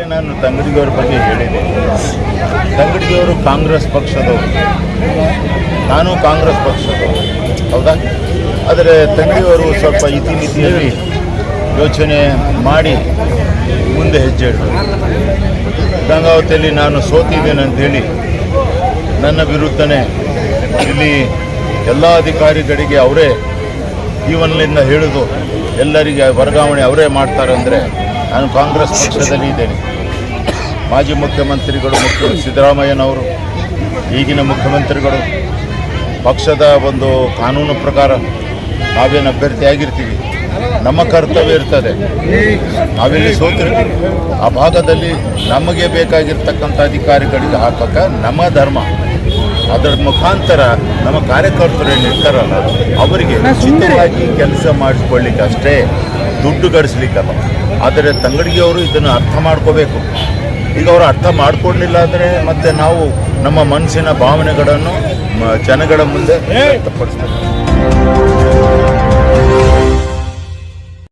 ಈಗಾಗಲೇ ನಾನು ತಂಗಡಿಗೆಯವರ ಬಗ್ಗೆ ಹೇಳಿದೆ. ತಂಗಡಿಗೆಯವರು ಕಾಂಗ್ರೆಸ್ ಪಕ್ಷದವರು, ನಾನು ಕಾಂಗ್ರೆಸ್ ಪಕ್ಷದವರು, ಹೌದಾ? ಆದರೆ ತಂಗಡಿಯವರು ಸ್ವಲ್ಪ ಇತಿಮಿತಿಯಲ್ಲಿ ಯೋಚನೆ ಮಾಡಿ ಮುಂದೆ ಹೆಜ್ಜೆ ಇಡಬೇಕು. ಗಂಗಾವತಿಯಲ್ಲಿ ನಾನು ಸೋತಿದ್ದೇನೆಂತೇಳಿ ನನ್ನ ವಿರುದ್ಧನೇ ಇಲ್ಲಿ ಎಲ್ಲ ಅಧಿಕಾರಿಗಳಿಗೆ ಅವರೇ ಜೀವನದಿಂದ ಹಿಡಿದು ಎಲ್ಲರಿಗೆ ವರ್ಗಾವಣೆ ಅವರೇ ಮಾಡ್ತಾರೆ ಅಂದರೆ ನಾನು ಕಾಂಗ್ರೆಸ್ ಪಕ್ಷದಲ್ಲಿ ಇದ್ದೇನೆ. ಮಾಜಿ ಮುಖ್ಯಮಂತ್ರಿಗಳು ಸಿದ್ದರಾಮಯ್ಯನವರು, ಈಗಿನ ಮುಖ್ಯಮಂತ್ರಿಗಳು, ಪಕ್ಷದ ಒಂದು ಕಾನೂನು ಪ್ರಕಾರ ನಾವೇನು ಅಭ್ಯರ್ಥಿಯಾಗಿರ್ತೀವಿ, ನಮ್ಮ ಕರ್ತವ್ಯ ಇರ್ತದೆ. ನಾವೆಲ್ಲಿ ಸೋತಿರ್ತೀವಿ ಆ ಭಾಗದಲ್ಲಿ ನಮಗೆ ಬೇಕಾಗಿರ್ತಕ್ಕಂಥ ಅಧಿಕಾರಿಗಳಿಗೆ ಹಾಕೋಕ್ಕೆ ನಮ್ಮ ಧರ್ಮ. ಅದರ ಮುಖಾಂತರ ನಮ್ಮ ಕಾರ್ಯಕರ್ತರು ಏನಿರ್ತಾರಲ್ಲ ಅವರಿಗೆ ಉಚಿತವಾಗಿ ಕೆಲಸ ಮಾಡಿಸ್ಕೊಳ್ಳಿಕ್ಕೆ ಅಷ್ಟೇ, ದುಡ್ಡು ಗಳಿಸ್ಲಿಕ್ಕಲ್ಲ. ಆದರೆ ತಂಗಡಿಗೆಯವರು ಇದನ್ನು ಅರ್ಥ ಮಾಡ್ಕೋಬೇಕು. ಈಗ ಅವರು ಅರ್ಥ ಮಾಡ್ಕೊಳ್ಳಿಲ್ಲ ಅಂದರೆ ಮತ್ತೆ ನಾವು ನಮ್ಮ ಮನಸ್ಸಿನ ಭಾವನೆಗಳನ್ನು ಜನಗಳ ಮುಂದೆ ವ್ಯಕ್ತಪಡಿಸ್ಬೇಕು.